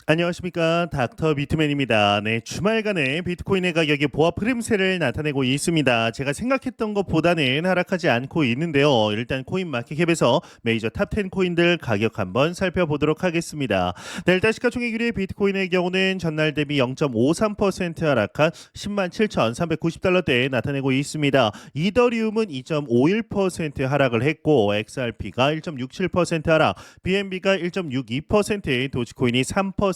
안녕하십니까, 닥터 비트맨입니다. 네, 주말간의 비트코인의 가격이 보합 흐름세를 나타내고 있습니다. 제가 생각했던 것보다는 하락하지 않고 있는데요. 일단 코인마켓캡에서 메이저 탑10 코인들 가격 한번 살펴보도록 하겠습니다. 네, 일단 시가총액 1위 비트코인의 경우는 전날 대비 0.53% 하락한 107,390달러대에 나타내고 있습니다. 이더리움은 2.51% 하락을 했고 XRP가 1.67% 하락, BNB가 1.62%, 도지코인이 3%,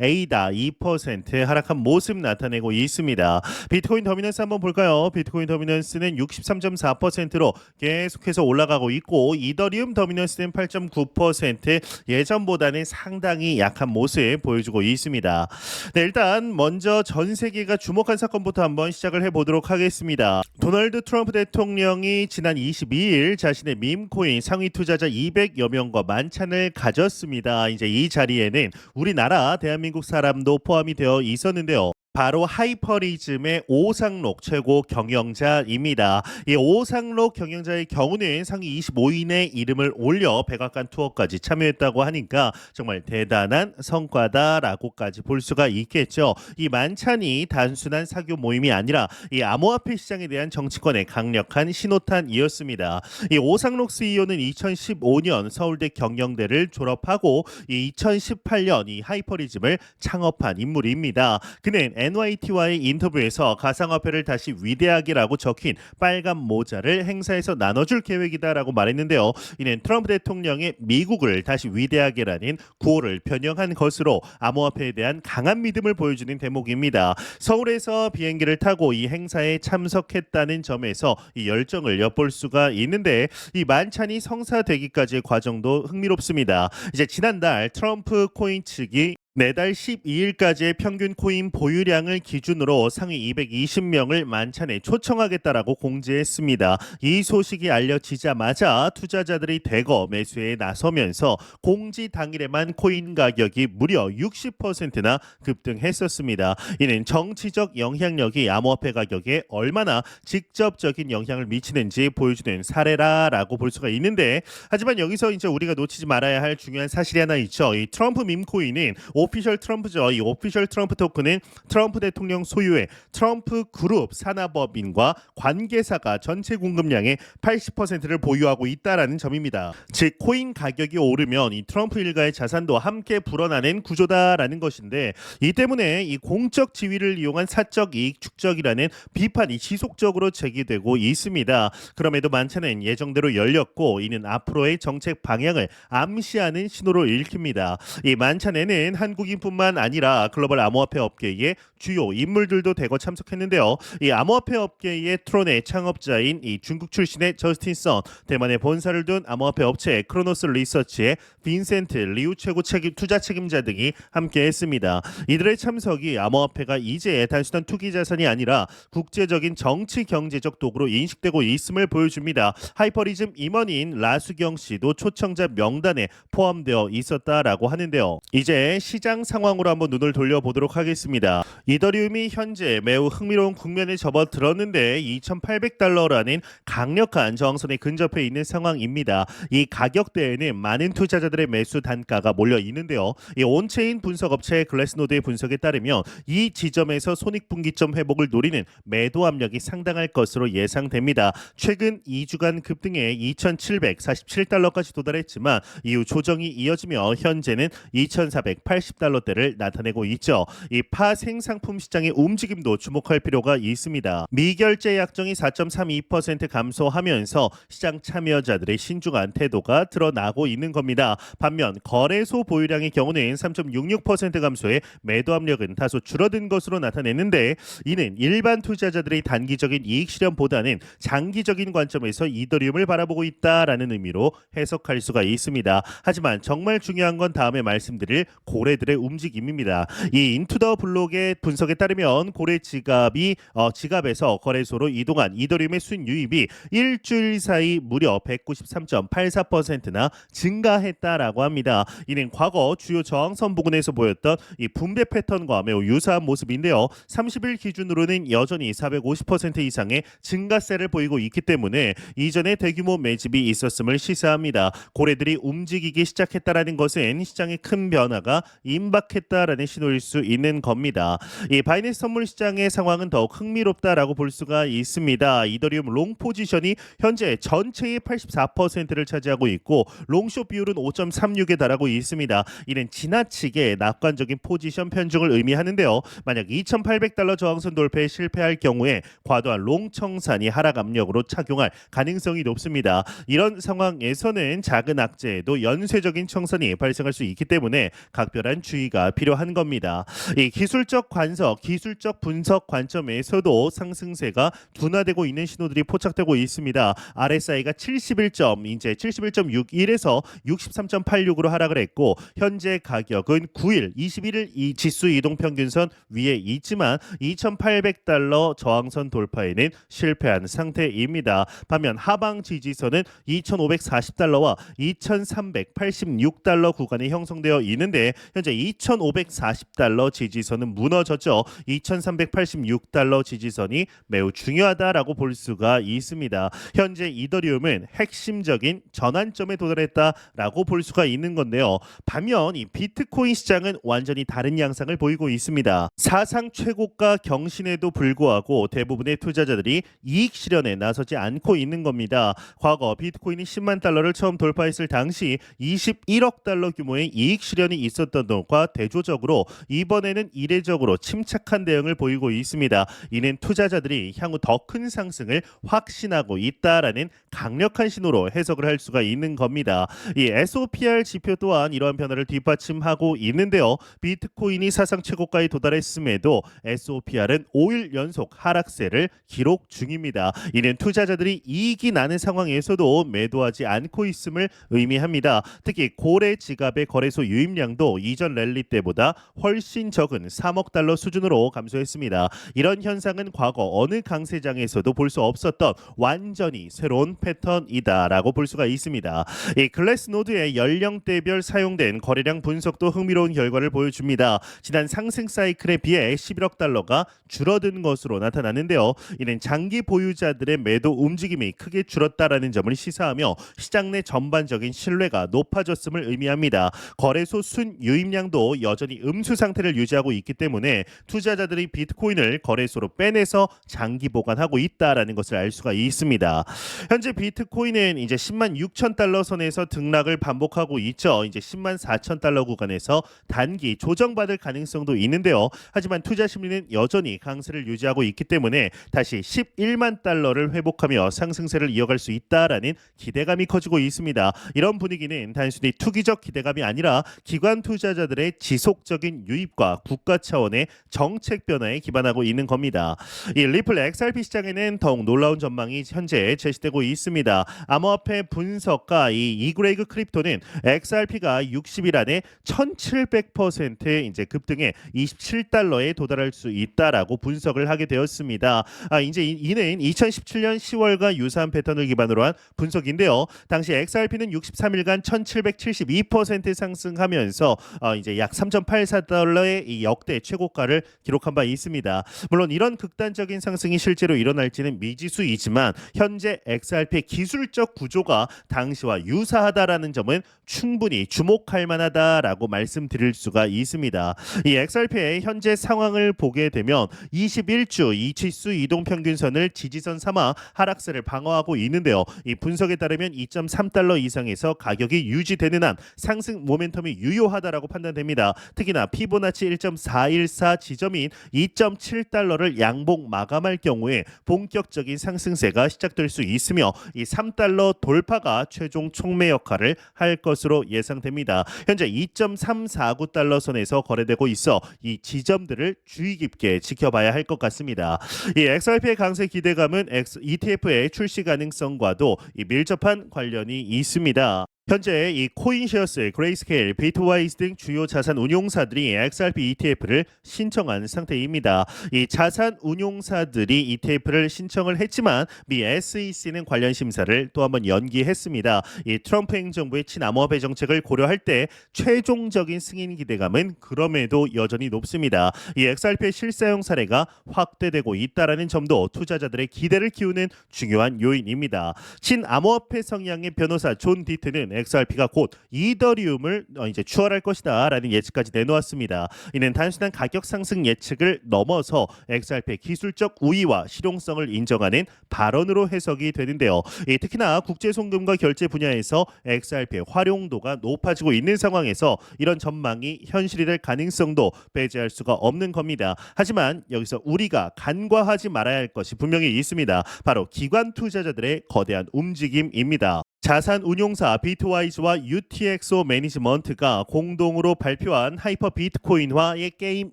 에이다 2% 하락한 모습 나타내고 있습니다. 비트코인 더미넌스 한번 볼까요? 비트코인 더미넌스는 63.4%로 계속해서 올라가고 있고, 이더리움 더미넌스는 8.9%, 예전보다는 상당히 약한 모습 보여주고 있습니다. 네, 일단 먼저 전 세계가 주목한 사건부터 한번 시작을 해보도록 하겠습니다. 도널드 트럼프 대통령이 지난 22일 자신의 밈코인 상위 투자자 200여 명과 만찬을 가졌습니다. 이제 이 자리에는 우리나라 대한민국 사람도 포함이 되어 있었는데요. 바로 하이퍼리즘의 오상록 최고 경영자입니다. 이 오상록 경영자의 경우는 상위 25인의 이름을 올려 백악관 투어까지 참여했다고 하니까 정말 대단한 성과다라고까지 볼 수가 있겠죠. 이 만찬이 단순한 사교 모임이 아니라 이 암호화폐 시장에 대한 정치권의 강력한 신호탄이었습니다. 이 오상록 CEO는 2015년 서울대 경영대를 졸업하고 이 2018년 이 하이퍼리즘을 창업한 인물입니다. 그는 NYT와의 인터뷰에서 가상화폐를 다시 위대하게라고 적힌 빨간 모자를 행사에서 나눠줄 계획이다라고 말했는데요. 이는 트럼프 대통령의 미국을 다시 위대하게라는 구호를 변형한 것으로 암호화폐에 대한 강한 믿음을 보여주는 대목입니다. 서울에서 비행기를 타고 이 행사에 참석했다는 점에서 이 열정을 엿볼 수가 있는데, 이 만찬이 성사되기까지의 과정도 흥미롭습니다. 이제 지난달 트럼프 코인 측이 매달 12일까지의 평균 코인 보유량을 기준으로 상위 220명을 만찬에 초청하겠다라고 공지했습니다. 이 소식이 알려지자마자 투자자들이 대거 매수에 나서면서 공지 당일에만 코인 가격이 무려 60%나 급등했었습니다. 이는 정치적 영향력이 암호화폐 가격에 얼마나 직접적인 영향을 미치는지 보여주는 사례라고 볼 수가 있는데, 하지만 여기서 이제 우리가 놓치지 말아야 할 중요한 사실이 하나 있죠. 이 트럼프 밈코인은 오피셜 트럼프죠. 이 오피셜 트럼프 토큰은 트럼프 대통령 소유의 트럼프 그룹 산하법인과 관계사가 전체 공급량의 80%를 보유하고 있다라는 점입니다. 즉 코인 가격이 오르면 이 트럼프 일가의 자산도 함께 불어나는 구조다라는 것인데, 이 때문에 이 공적 지위를 이용한 사적 이익 축적이라는 비판이 지속적으로 제기되고 있습니다. 그럼에도 만찬은 예정대로 열렸고, 이는 앞으로의 정책 방향을 암시하는 신호로 읽힙니다. 이 만찬에는 한국인뿐만 아니라 글로벌 암호화폐 업계의 주요 인물들도 대거 참석했는데요. 이 암호화폐 업계의 트론의 창업자인 이 중국 출신의 저스틴 선, 대만에 본사를 둔 암호화폐 업체 크로노스 리서치의 빈센트 리우 최고 투자 책임자 등이 함께했습니다. 이들의 참석이 암호화폐가 이제 단순한 투기 자산이 아니라 국제적인 정치 경제적 도구로 인식되고 있음을 보여줍니다. 하이퍼리즘 임원인 라수경 씨도 초청자 명단에 포함되어 있었다라고 하는데요. 이제 시장 상황으로 한번 눈을 돌려보도록 하겠습니다. 이더리움이 현재 매우 흥미로운 국면에 접어들었는데 2,800달러라는 강력한 저항선에 근접해 있는 상황입니다. 이 가격대에는 많은 투자자들의 매수 단가가 몰려 있는데요. 이 온체인 분석업체 글래스노드의 분석에 따르면 이 지점에서 손익분기점 회복을 노리는 매도 압력이 상당할 것으로 예상됩니다. 최근 2주간 급등해 2,747달러까지 도달했지만 이후 조정이 이어지며 현재는 2,480달러대를 나타내고 있죠. 이 파생상품 시장의 움직임도 주목할 필요가 있습니다. 미결제 약정이 4.32% 감소하면서 시장 참여자들의 신중한 태도가 드러나고 있는 겁니다. 반면 거래소 보유량의 경우는 3.66% 감소해 매도 압력은 다소 줄어든 것으로 나타냈는데, 이는 일반 투자자들의 단기적인 이익 실현보다는 장기적인 관점에서 이더리움을 바라보고 있다라는 의미로 해석할 수가 있습니다. 하지만 정말 중요한 건 다음에 말씀드릴 고래들의 움직임입니다. 이 인투더 블록의 분석에 따르면 고래 지갑에서 거래소로 이동한 이더리움의 순유입이 일주일 사이 무려 193.84%나 증가했다라고 합니다. 이는 과거 주요 저항선 부근에서 보였던 이 분배 패턴과 매우 유사한 모습인데요. 30일 기준으로는 여전히 450% 이상의 증가세를 보이고 있기 때문에 이전에 대규모 매집이 있었음을 시사합니다. 고래들이 움직이기 시작했다라는 것은 시장에 큰 변화가 임박했다라는 신호일 수 있는 겁니다. 이 바이낸스 선물 시장의 상황은 더욱 흥미롭다라고 볼 수가 있습니다. 이더리움 롱 포지션이 현재 전체의 84%를 차지하고 있고 롱숏 비율은 5.36에 달하고 있습니다. 이는 지나치게 낙관적인 포지션 편중을 의미하는데요. 만약 2,800달러 저항선 돌파에 실패할 경우에 과도한 롱 청산이 하락 압력으로 착용할 가능성이 높습니다. 이런 상황에서는 작은 악재에도 연쇄적인 청산이 발생할 수 있기 때문에 각별한 주의가 필요한 겁니다. 이 기술적 관석, 기술적 분석 관점에서도 상승세가 둔화되고 있는 신호들이 포착되고 있습니다. RSI가 71.61에서 63.86으로 하락을 했고 현재 가격은 9일, 21일 이 지수 이동 평균선 위에 있지만 2,800달러 저항선 돌파에는 실패한 상태입니다. 반면 하방 지지선은 2,540달러와 2,386달러 구간에 형성되어 있는데 현재 2,540달러 지지선은 무너졌죠. 2,386달러 지지선이 매우 중요하다라고 볼 수가 있습니다. 현재 이더리움은 핵심적인 전환점에 도달했다라고 볼 수가 있는 건데요. 반면 이 비트코인 시장은 완전히 다른 양상을 보이고 있습니다. 사상 최고가 경신에도 불구하고 대부분의 투자자들이 이익 실현에 나서지 않고 있는 겁니다. 과거 비트코인이 10만 달러를 처음 돌파했을 당시 21억 달러 규모의 이익 실현이 있었던 것과 대조적으로 이번에는 이례적으로 침착한 대응을 보이고 있습니다. 이는 투자자들이 향후 더 큰 상승을 확신하고 있다라는 강력한 신호로 해석을 할 수가 있는 겁니다. 이 SOPR 지표 또한 이러한 변화를 뒷받침하고 있는데요. 비트코인이 사상 최고가에 도달했음에도 SOPR은 5일 연속 하락세를 기록 중입니다. 이는 투자자들이 이익이 나는 상황에서도 매도하지 않고 있음을 의미합니다. 특히 고래 지갑의 거래소 유입량도 이전 랠리 때보다 훨씬 적은 3억 달러 수준으로 감소했습니다. 이런 현상은 과거 어느 강세장에서도 볼 수 없었던 완전히 새로운 패턴이다라고 볼 수가 있습니다. 이 글래스노드의 연령대별 사용된 거래량 분석도 흥미로운 결과를 보여줍니다. 지난 상승 사이클에 비해 11억 달러가 줄어든 것으로 나타나는데요. 이는 장기 보유자들의 매도 움직임이 크게 줄었다라는 점을 시사하며 시장 내 전반적인 신뢰가 높아졌음을 의미합니다. 거래소 순 유입량도 여전히 음수 상태를 유지하고 있기 때문에 투자자들이 비트코인을 거래소로 빼내서 장기 보관하고 있다라는 것을 알 수가 있습니다. 현재 비트코인은 이제 10만 6천 달러 선에서 등락을 반복하고 있죠. 이제 10만 4천 달러 구간에서 단기 조정받을 가능성도 있는데요. 하지만 투자 심리는 여전히 강세를 유지하고 있기 때문에 다시 11만 달러를 회복하며 상승세를 이어갈 수 있다라는 기대감이 커지고 있습니다. 이런 분위기는 단순히 투기적 기대감이 아니라 기관 투자자들의 지속적인 유입과 국가 차원의 정책 변화에 기반하고 있는 겁니다. 이 리플 XRP 시장에는 더욱 놀라운 전망이 현재 제시되고 있습니다. 암호화폐 분석가 이 이그레이그 크립토는 XRP가 60일 안에 1,700% 이제 급등해 27달러에 도달할 수 있다라고 분석을 하게 되었습니다. 이제 이는 2017년 10월과 유사한 패턴을 기반으로 한 분석인데요. 당시 XRP는 63일간 1,772% 상승하면서 이제 약 3.84달러의 이 역대 최고가를 기록한 바 있습니다. 물론 이런 극단적인 상승이 실제로 일어날지는 미지수이지만 현재 XRP의 기술적 구조가 당시와 유사하다라는 점은 충분히 주목할 만하다라고 말씀드릴 수가 있습니다. 이 XRP의 현재 상황을 보게 되면 21주 이 지수 이동 평균선을 지지선 삼아 하락세를 방어하고 있는데요. 이 분석에 따르면 2.3달러 이상에서 가격이 유지되는 한 상승 모멘텀이 유효하다라고 판단됩니다. 특히나 피보나치 1.414 지점인 2.7달러를 양봉 마감할 경우에 본격적인 상승세가 시작될 수 있으며 이 3달러 돌파가 최종 촉매 역할을 할 것으로 예상됩니다. 현재 2.349달러 선에서 거래되고 있어 이 지점들을 주의 깊게 지켜봐야 할 것 같습니다. 이 XRP의 강세 기대감은 ETF의 출시 가능성과도 이 밀접한 관련이 있습니다. 현재 이 코인쉐어스, 그레이스케일, 비트와이즈 등 주요 자산 운용사들이 XRP ETF를 신청한 상태입니다. 이 자산 운용사들이 ETF를 신청을 했지만 미 SEC는 관련 심사를 또 한번 연기했습니다. 이 트럼프 행정부의 친암호화폐 정책을 고려할 때 최종적인 승인 기대감은 그럼에도 여전히 높습니다. 이 XRP의 실사용 사례가 확대되고 있다라는 점도 투자자들의 기대를 키우는 중요한 요인입니다. 친암호화폐 성향의 변호사 존 디트는 XRP가 곧 이더리움을 이제 추월할 것이다라는 예측까지 내놓았습니다. 이는 단순한 가격 상승 예측을 넘어서 XRP의 기술적 우위와 실용성을 인정하는 발언으로 해석이 되는데요. 특히나 국제 송금과 결제 분야에서 XRP의 활용도가 높아지고 있는 상황에서 이런 전망이 현실이 될 가능성도 배제할 수가 없는 겁니다. 하지만 여기서 우리가 간과하지 말아야 할 것이 분명히 있습니다. 바로 기관 투자자들의 거대한 움직임입니다. 자산 운용사 비트와이즈와 UTXO 매니지먼트가 공동으로 발표한 하이퍼 비트코인화의 게임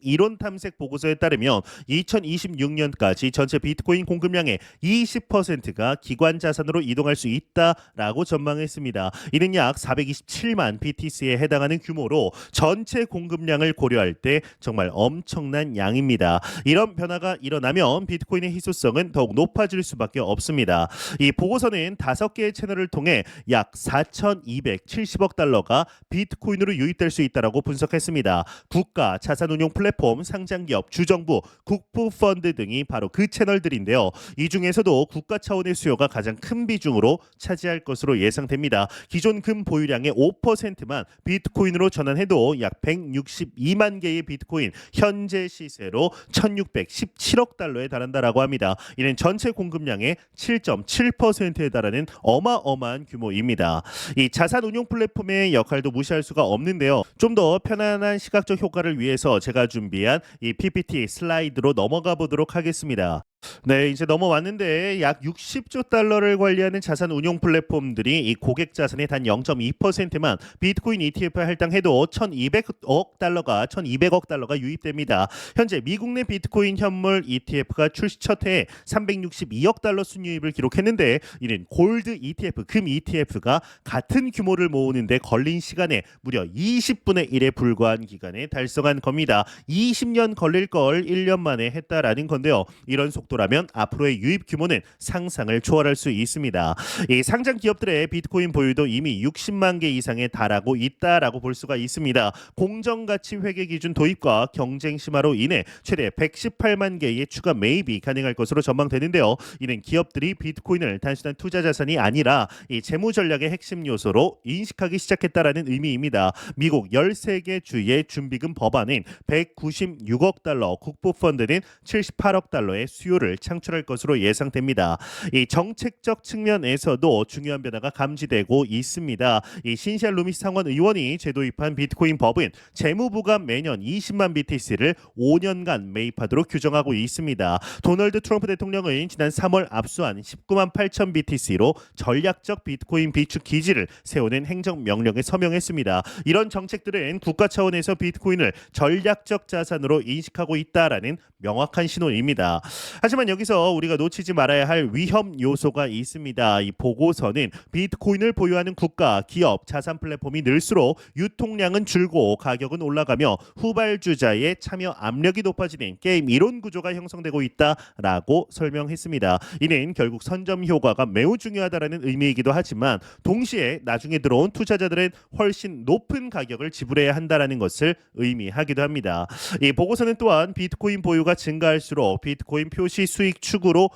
이론 탐색 보고서에 따르면 2026년까지 전체 비트코인 공급량의 20%가 기관 자산으로 이동할 수 있다라고 전망했습니다. 이는 약 427만 BTC에 해당하는 규모로 전체 공급량을 고려할 때 정말 엄청난 양입니다. 이런 변화가 일어나면 비트코인의 희소성은 더욱 높아질 수밖에 없습니다. 이 보고서는 5개의 채널을 통해 약 4,270억 달러가 비트코인으로 유입될 수 있다라고 분석했습니다. 국가, 자산운용 플랫폼, 상장기업, 주정부, 국부펀드 등이 바로 그 채널들인데요. 이 중에서도 국가 차원의 수요가 가장 큰 비중으로 차지할 것으로 예상됩니다. 기존 금 보유량의 5%만 비트코인으로 전환해도 약 162만 개의 비트코인 현재 시세로 1,617억 달러에 달한다라고 합니다. 이는 전체 공급량의 7.7%에 달하는 어마어마한 규모입니다. 이 자산 운용 플랫폼의 역할도 무시할 수가 없는데요. 좀 더 편안한 시각적 효과를 위해서 제가 준비한 이 PPT 슬라이드로 넘어가 보도록 하겠습니다. 네, 이제 넘어왔는데 약 60조 달러를 관리하는 자산 운용 플랫폼들이 이 고객 자산의 단 0.2%만 비트코인 ETF에 할당해도 1,200억 달러가 유입됩니다. 현재 미국 내 비트코인 현물 ETF가 출시 첫 해에 362억 달러 순유입을 기록했는데 이는 골드 ETF, 금 ETF가 같은 규모를 모으는데 걸린 시간에 무려 20분의 1에 불과한 기간에 달성한 겁니다. 20년 걸릴 걸 1년 만에 했다라는 건데요. 이런 속도라면 앞으로의 유입 규모는 상상을 초월할 수 있습니다. 이 상장 기업들의 비트코인 보유도 이미 60만 개 이상에 달하고 있다라고 볼 수가 있습니다. 공정가치 회계 기준 도입과 경쟁 심화로 인해 최대 118만 개의 추가 매입이 가능할 것으로 전망되는데요. 이는 기업들이 비트코인을 단순한 투자 자산이 아니라 이 재무 전략의 핵심 요소로 인식하기 시작했다라는 의미입니다. 미국 13개 주의 준비금 법안은 196억 달러, 국부펀드는 78억 달러의 수요를 창출할 것으로 예상됩니다. 이 정책적 측면에서도 중요한 변화가 감지되고 있습니다. 이 신시아 루미스 상원 의원이 재도입한 비트코인 법은 재무부가 매년 20만 BTC를 5년간 매입하도록 규정하고 있습니다. 도널드 트럼프 대통령은 지난 3월 압수한 19만 8천 BTC로 전략적 비트코인 비축 기지를 세우는 행정명령에 서명했습니다. 이런 정책들은 국가 차원에서 비트코인을 전략적 자산으로 인식하고 있다라는 명확한 신호입니다. 하지만 여기서 우리가 놓치지 말아야 할 위험 요소가 있습니다. 이 보고서는 비트코인을 보유하는 국가, 기업, 자산 플랫폼이 늘수록 유통량은 줄고 가격은 올라가며 후발주자의 참여 압력이 높아지는 게임 이론 구조가 형성되고 있다라고 설명했습니다. 이는 결국 선점 효과가 매우 중요하다라는 의미이기도 하지만 동시에 나중에 들어온 투자자들은 훨씬 높은 가격을 지불해야 한다라는 것을 의미하기도 합니다. 이 보고서는 또한 비트코인 보유가 증가할수록 비트코인 표시 수익 축으로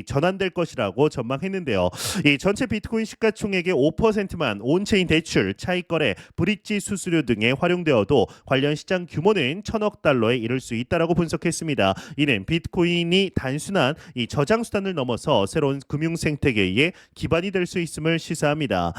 전환될 것이라고 전망했는데요. 이 전체 비트코인 시가총액의 5%만 온체인 대출, 차익거래, 브릿지 수수료 등에 활용되어도 관련 시장 규모는 1,000억 달러에 이를 수 있다라고 분석했습니다. 이는 비트코인이 단순한 이 저장 수단을 넘어서 새로운 금융 생태계의 기반이 될 수 있음을 시사합니다.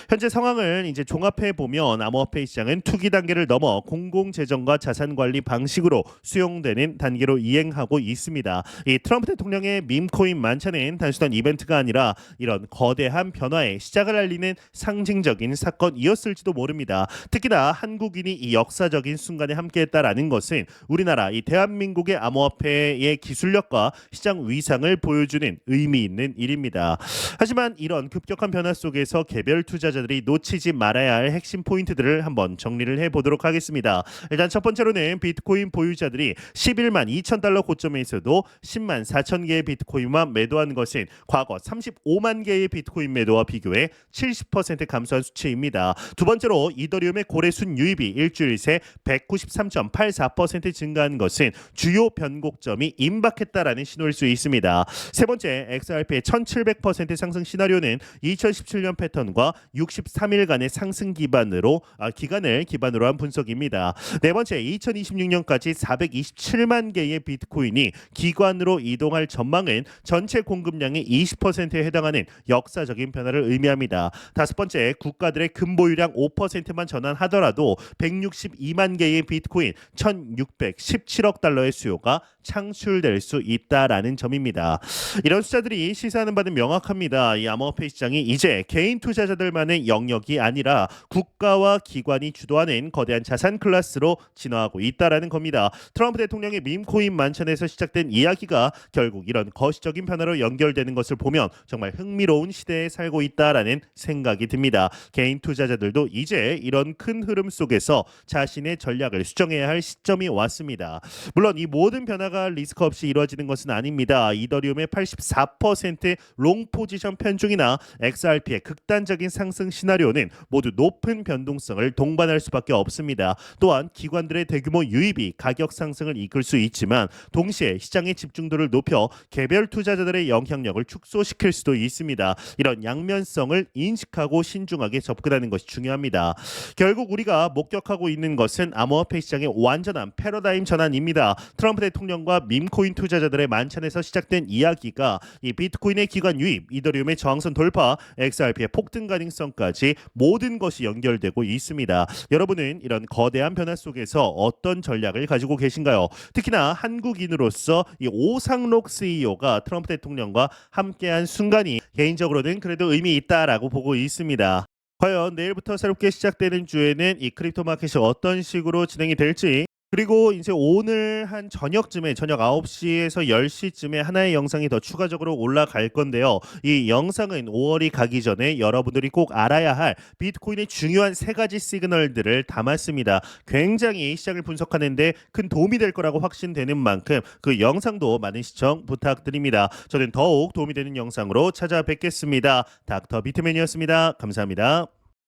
현재 상황을 이제 종합해 보면 암호화폐 시장은 투기 단계를 넘어 공공재정과 자산관리 방식으로 수용되는 단계로 이행하고 있습니다. 이 트럼프 대통령의 밈코인 만찬은 단순한 이벤트가 아니라 이런 거대한 변화의 시작을 알리는 상징적인 사건이었을지도 모릅니다. 특히나 한국인이 이 역사적인 순간에 함께했다라는 것은 우리나라 이 대한민국의 암호화폐의 기술력과 시장 위상을 보여주는 의미 있는 일입니다. 하지만 이런 급격한 변화 속에서 개별 투자자들이 놓치지 말아야 할 핵심 포인트들을 한번 정리를 해보도록 하겠습니다. 일단 첫 번째로는 비트코인 보유자들이 11만 2천 달러 고점에서도 10만 4천 개의 비트코인만 매도한 것은 과거 35만 개의 비트코인 매도와 비교해 70% 감소한 수치입니다. 두 번째로 이더리움의 고래순 유입이 일주일 새 193.84% 증가한 것은 주요 변곡점이 임박했다라는 신호일 수 있습니다. 세 번째, XRP의 1700% 상승 시나리오는 2017년 패턴과 63일간의 상승 기간을 기반으로 한 분석입니다. 네 번째, 2026년까지 427만 개의 비트코인이 기관으로 이동할 전망은 전체 공급량의 20%에 해당하는 역사적인 변화를 의미합니다. 다섯 번째, 국가들의 금보유량 5%만 전환하더라도 162만 개의 비트코인 1,617억 달러의 수요가 창출될 수 있다라는 점입니다. 이런 숫자들이 시사하는 바는 명확합니다. 이 암호화폐 시장이 이제 개인 투자자들만의 영역이 아니라 국가와 기관이 주도하는 거대한 자산 클래스로 진화하고 있다라는 겁니다. 트럼프 대통령의 밈코인 만찬에서 시작된 이야기가 결국 이런 거시적인 변화로 연결되는 것을 보면 정말 흥미로운 시대에 살고 있다라는 생각이 듭니다. 개인 투자자들도 이제 이런 큰 흐름 속에서 자신의 전략을 수정해야 할 시점이 왔습니다. 물론 이 모든 변화가 리스크 없이 이루어지는 것은 아닙니다. 이더리움의 84% 롱 포지션 편중이나 XRP의 극단적인 상승 시나리오는 모두 높은 변동성을 동반할 수밖에 없습니다. 또한 기관들의 대규모 유입이 가격 상승을 이끌 수 있지만 동시에 시장의 집중도를 높여 개별 투자자들의 영향력을 축소시킬 수도 있습니다. 이런 양면성을 인식하고 신중하게 접근하는 것이 중요합니다. 결국 우리가 목격하고 있는 것은 암호화폐 시장의 완전한 패러다임 전환입니다. 트럼프 대통령과 밈코인 투자자들의 만찬에서 시작된 이야기가 이 비트코인의 기관 유입, 이더리움의 저항선 돌파, XRP의 폭등 가능성까지 모든 것이 연결되고 있습니다. 여러분은 이런 거대한 변화 속에서 어떤 전략을 가지고 계신가요? 특히나 한국인으로서 이 오상록 CEO가 트럼프 대통령과 함께한 순간이 개인적으로는 그래도 의미 있다라고 보고 있습니다. 과연 내일부터 새롭게 시작되는 주에는 이 크립토 마켓이 어떤 식으로 진행이 될지, 그리고 이제 오늘 한 저녁쯤에 저녁 9시에서 10시쯤에 하나의 영상이 더 추가적으로 올라갈 건데요. 이 영상은 5월이 가기 전에 여러분들이 꼭 알아야 할 비트코인의 중요한 세 가지 시그널들을 담았습니다. 굉장히 시장을 분석하는 데 큰 도움이 될 거라고 확신되는 만큼 그 영상도 많은 시청 부탁드립니다. 저는 더욱 도움이 되는 영상으로 찾아뵙겠습니다. 닥터 비트맨이었습니다. 감사합니다.